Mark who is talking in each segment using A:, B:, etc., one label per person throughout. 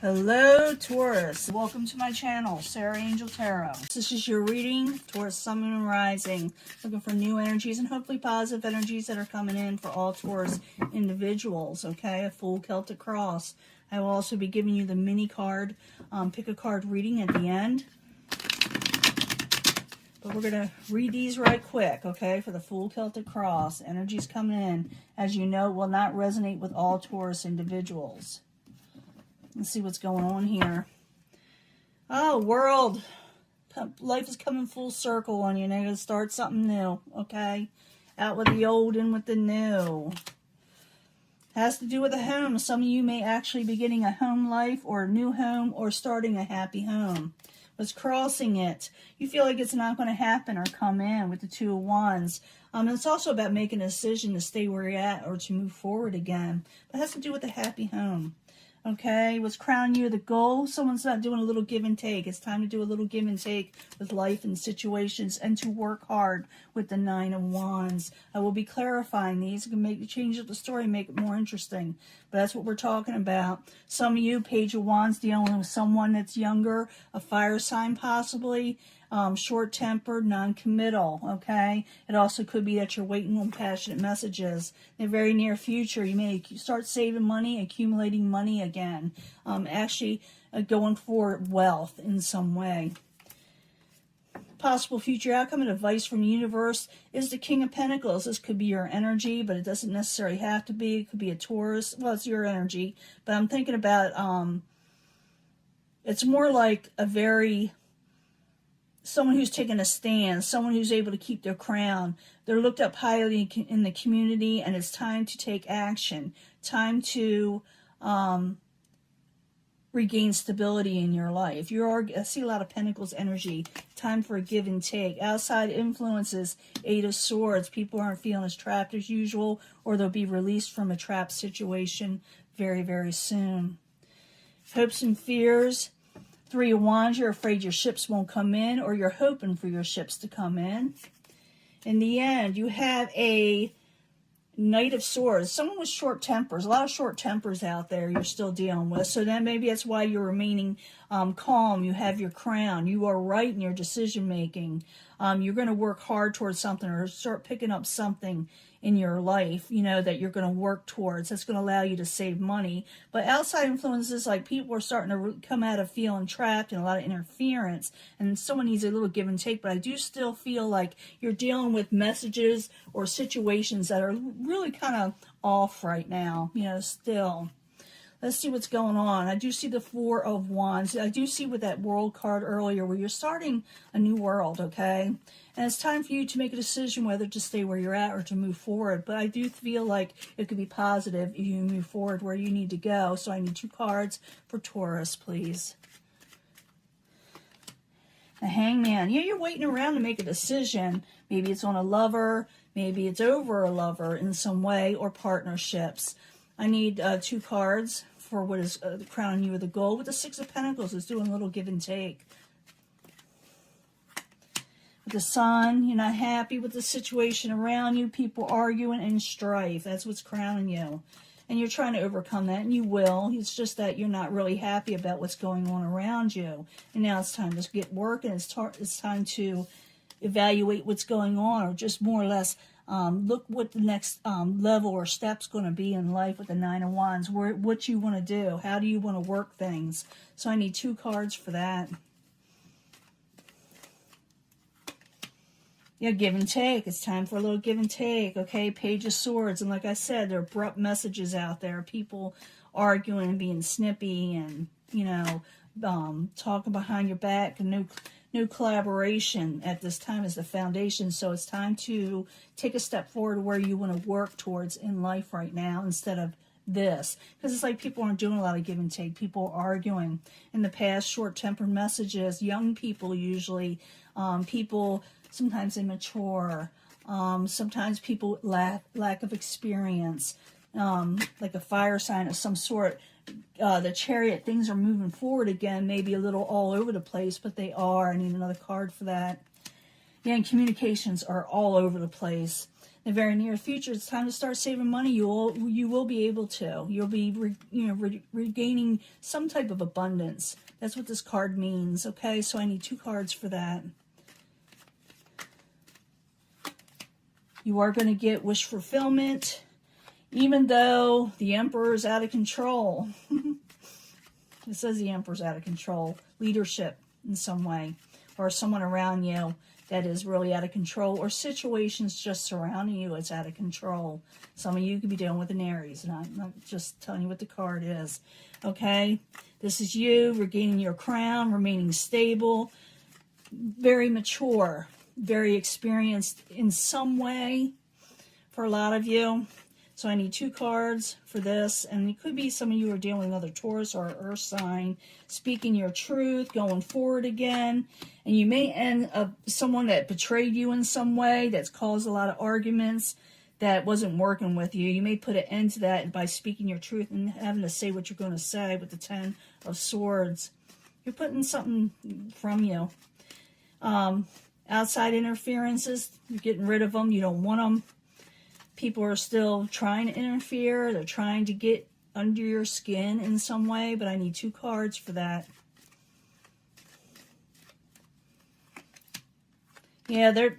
A: Hello Taurus, welcome to my channel, Sarah Angel Tarot. This is your reading, Taurus Sun, Moon, and Rising. Looking for new energies and hopefully positive energies that are coming in for all Taurus individuals, okay? A full Celtic cross. I will also be giving you the mini card, pick a card reading at the end. But we're going to read these right quick, okay, for the full Celtic cross. Energies coming in, as you know, will not resonate with all Taurus individuals. Let's see what's going on here. Oh, world. Life is coming full circle on you. Now you're going to start something new, okay? Out with the old, in with the new. Has to do with a home. Some of you may actually be getting a home life or a new home or starting a happy home. What's crossing it? You feel like it's not going to happen or come in with the Two of Wands. It's also about making a decision to stay where you're at or to move forward again. But it has to do with a happy home. Okay, what's crowning you the goal? Someone's not doing a little give and take. It's time to do a little give and take with life and situations and to work hard with the Nine of Wands. I will be clarifying these. You can change up the story, make it more interesting. But that's what we're talking about. Some of you, Page of Wands, dealing with someone that's younger, a fire sign possibly. Short-tempered, non-committal, okay? It also could be that you're waiting on passionate messages. In the very near future, you may start saving money, accumulating money again, actually going for wealth in some way. Possible future outcome and advice from the universe is the King of Pentacles. This could be your energy, but it doesn't necessarily have to be. It could be a Taurus. Well, it's your energy, but I'm thinking about, it's more like a very... someone who's taken a stand, someone who's able to keep their crown. They're looked up highly in the community, and it's time to take action. Time to regain stability in your life. I see a lot of Pentacles energy. Time for a give and take. Outside influences, Eight of Swords. People aren't feeling as trapped as usual, or they'll be released from a trapped situation very, very soon. Hopes and fears. Three of Wands, you're afraid your ships won't come in, or you're hoping for your ships to come in. In the end, you have a Knight of Swords. Someone with short tempers. A lot of short tempers out there you're still dealing with. So then maybe that's why you're remaining calm. You have your crown. You are right in your decision making. You're going to work hard towards something or start picking up something in your life, you know, that you're going to work towards. That's going to allow you to save money. But outside influences, like people are starting to come out of feeling trapped and a lot of interference, and someone needs a little give and take. But I do still feel like you're dealing with messages or situations that are really kind of off right now, you know, still. Let's see what's going on. I do see the Four of Wands. I do see with that World card earlier where you're starting a new world, okay? And it's time for you to make a decision whether to stay where you're at or to move forward. But I do feel like it could be positive if you move forward where you need to go. So I need 2 cards for Taurus, please. The Hangman. Yeah, you're waiting around to make a decision. Maybe it's on a lover. Maybe it's over a lover in some way, or partnerships. I need 2 cards for what is crowning you with a goal. With the Six of Pentacles, it's doing a little give and take. With the Sun, you're not happy with the situation around you. People arguing and strife. That's what's crowning you. And you're trying to overcome that, and you will. It's just that you're not really happy about what's going on around you. And now it's time to get working. It's time to evaluate what's going on, or just more or less look what the next level or step's going to be in life with the Nine of Wands. What you want to do. How do you want to work things? So I need 2 cards for that. Yeah, give and take. It's time for a little give and take, okay? Page of Swords. And like I said, there are abrupt messages out there. People arguing and being snippy and, you know, talking behind your back. And no collaboration at this time is the foundation. So it's time to take a step forward where you want to work towards in life right now instead of this. Because it's like people aren't doing a lot of give and take. People are arguing. In the past, short-tempered messages. Young people usually. People... sometimes immature, sometimes people with lack of experience, like a fire sign of some sort. The Chariot, things are moving forward again, maybe a little all over the place, but they are. I need another card for that. Yeah, and communications are all over the place. the very near future, it's time to start saving money. You will be able to. You'll be regaining some type of abundance. That's what this card means. Okay, so I need 2 cards for that. You are going to get wish fulfillment, even though the Emperor is out of control. It says the Emperor's out of control. Leadership in some way, or someone around you that is really out of control, or situations just surrounding you that's out of control. Some of you could be dealing with an Aries, and I'm not just telling you what the card is. Okay? This is you regaining your crown, remaining stable, very mature, very experienced in some way for a lot of you. So I need 2 cards for this, and it could be some of you are dealing with another Taurus or Earth sign, speaking your truth, going forward again, and you may end up someone that betrayed you in some way, that's caused a lot of arguments, that wasn't working with you. You may put an end to that by speaking your truth and having to say what you're going to say with the 10 of Swords. You're putting something from you. Outside interferences, you're getting rid of them. You don't want them. People are still trying to interfere. They're trying to get under your skin in some way, but I need 2 cards for that. Yeah, they're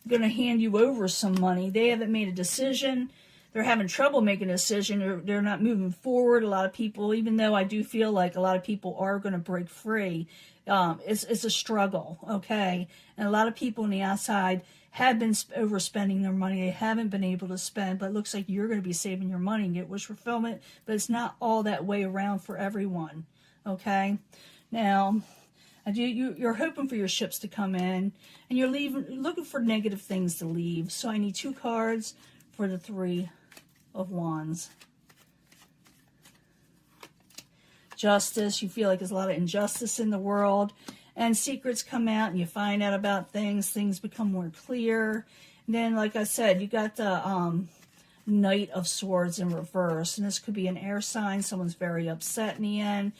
A: going to hand you over some money. They haven't made a decision. They're having trouble making a decision. They're not moving forward. A lot of people, even though I do feel like a lot of people are going to break free, it's a struggle, okay? And a lot of people on the outside have been overspending their money. They haven't been able to spend, but it looks like you're going to be saving your money and get wish fulfillment, but it's not all that way around for everyone, okay? Now, you're hoping for your ships to come in, and you're looking for negative things to leave, so I need 2 cards for the 3 of Wands. Justice, you feel like there's a lot of injustice in the world, and secrets come out and you find out about things become more clear. And then, like I said, you got the Knight of Swords in reverse, and this could be an air sign. Someone's very upset in the end.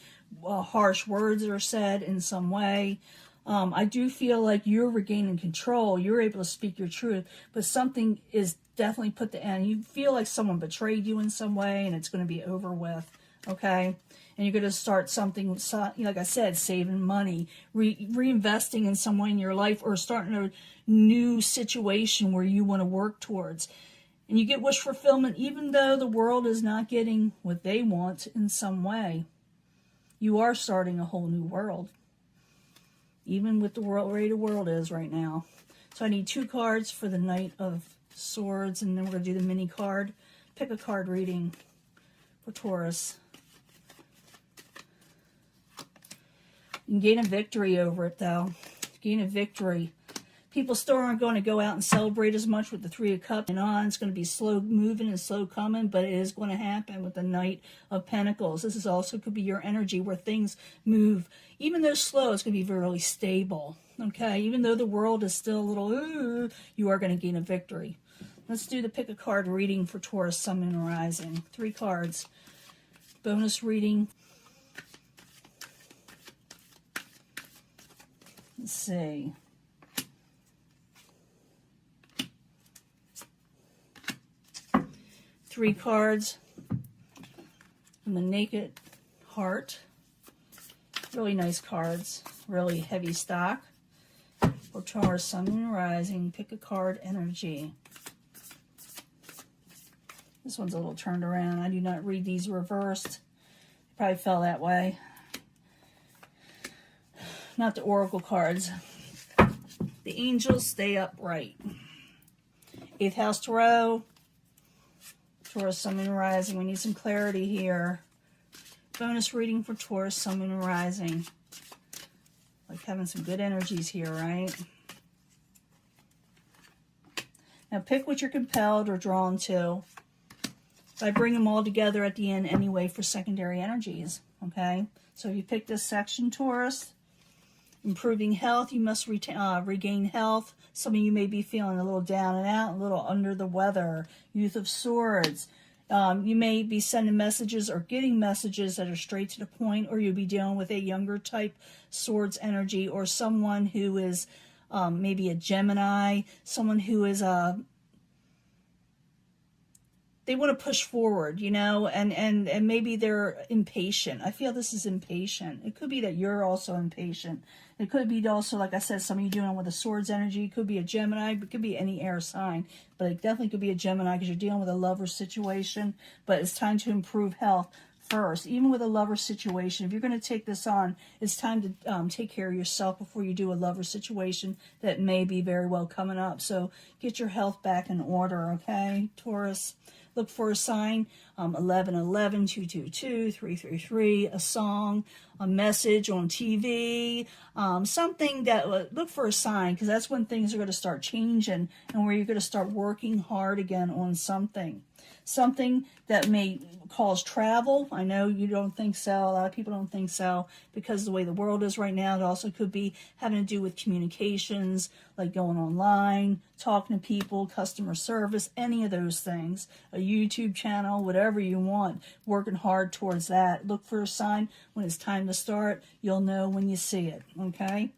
A: Harsh words are said in some way. I do feel like you're regaining control. You're able to speak your truth, but something is definitely put to end. You feel like someone betrayed you in some way, and it's going to be over with, okay? And you're going to start something, like I said, saving money, reinvesting in some way in your life, or starting a new situation where you want to work towards. And you get wish fulfillment, even though the world is not getting what they want in some way. You are starting a whole new world, even with the way the world is right now. So I need 2 cards for the Knight of Swords, and then we're going to do the mini card. Pick a card reading for Taurus. You can gain a victory over it, though. Gain a victory. People still aren't going to go out and celebrate as much with the 3 of Cups and on. It's going to be slow moving and slow coming, but it is going to happen with the Knight of Pentacles. This is also could be your energy where things move. Even though slow, it's going to be really stable. Okay? Even though the world is still a little, you are going to gain a victory. Let's do the pick a card reading for Taurus, Sun, and Rising. 3 cards. Bonus reading. Let's see. Three cards from the Naked Heart. Really nice cards. Really heavy stock. For Taurus, Sun, and Rising, pick a card energy. This one's a little turned around. I do not read these reversed. Probably fell that way. Not the oracle cards. The angels stay upright. 8th house tarot. Taurus, Sun, and Rising. We need some clarity here. Bonus reading for Taurus, Sun, and Rising. Like having some good energies here, right? Now pick what you're compelled or drawn to. I bring them all together at the end anyway for secondary energies, okay? So if you pick this section, Taurus, improving health, you must regain health. Some of you may be feeling a little down and out, a little under the weather. Youth of Swords. You may be sending messages or getting messages that are straight to the point, or you'll be dealing with a younger type Swords energy, or someone who is maybe a Gemini, someone who is they want to push forward, you know, and maybe they're impatient. I feel this is impatient. It could be that you're also impatient. It could be also, like I said, some of you dealing with a swords energy. It could be a Gemini. It could be any air sign, but it definitely could be a Gemini because you're dealing with a lover situation. But it's time to improve health first. Even with a lover situation, if you're going to take this on, it's time to take care of yourself before you do a lover situation that may be very well coming up. So get your health back in order, okay, Taurus? Look for a sign, 1111, 222, 333, a song, a message on TV, something that, look for a sign, because that's when things are going to start changing and where you're going to start working hard again on something. Something that may cause travel. I know you don't think so. A lot of people don't think so because of the way the world is right now. It also could be having to do with communications, like going online, talking to people, customer service, any of those things. A YouTube channel, whatever you want. Working hard towards that. Look for a sign when it's time to start. You'll know when you see it, okay?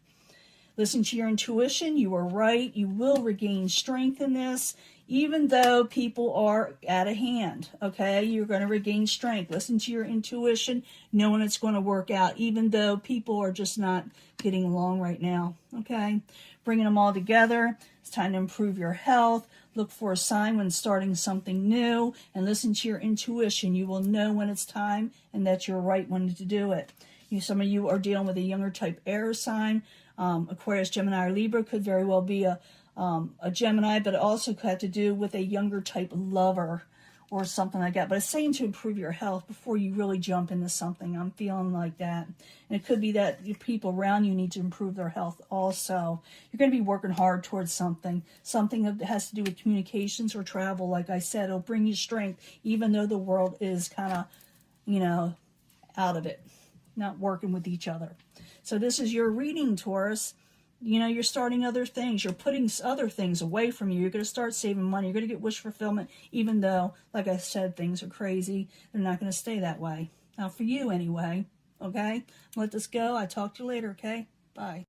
A: Listen to your intuition. You are right. You will regain strength in this. Even though people are out of hand, okay? You're going to regain strength. Listen to your intuition, knowing it's going to work out, even though people are just not getting along right now, okay? Bringing them all together. It's time to improve your health. Look for a sign when starting something new, and listen to your intuition. You will know when it's time and that you're right when to do it. Some of you are dealing with a younger type air sign. Aquarius, Gemini, or Libra could very well be a Gemini, but it also could have to do with a younger type lover or something like that. But it's saying to improve your health before you really jump into something. I'm feeling like that. And it could be that the people around you need to improve their health also. You're going to be working hard towards something that has to do with communications or travel. Like I said, it'll bring you strength, even though the world is kind of, you know, out of it, not working with each other. So this is your reading, Taurus. You know, you're starting other things. You're putting other things away from you. You're going to start saving money. You're going to get wish fulfillment, even though, like I said, things are crazy. They're not going to stay that way. Now, for you anyway, okay? Let this go. I talk to you later, okay? Bye.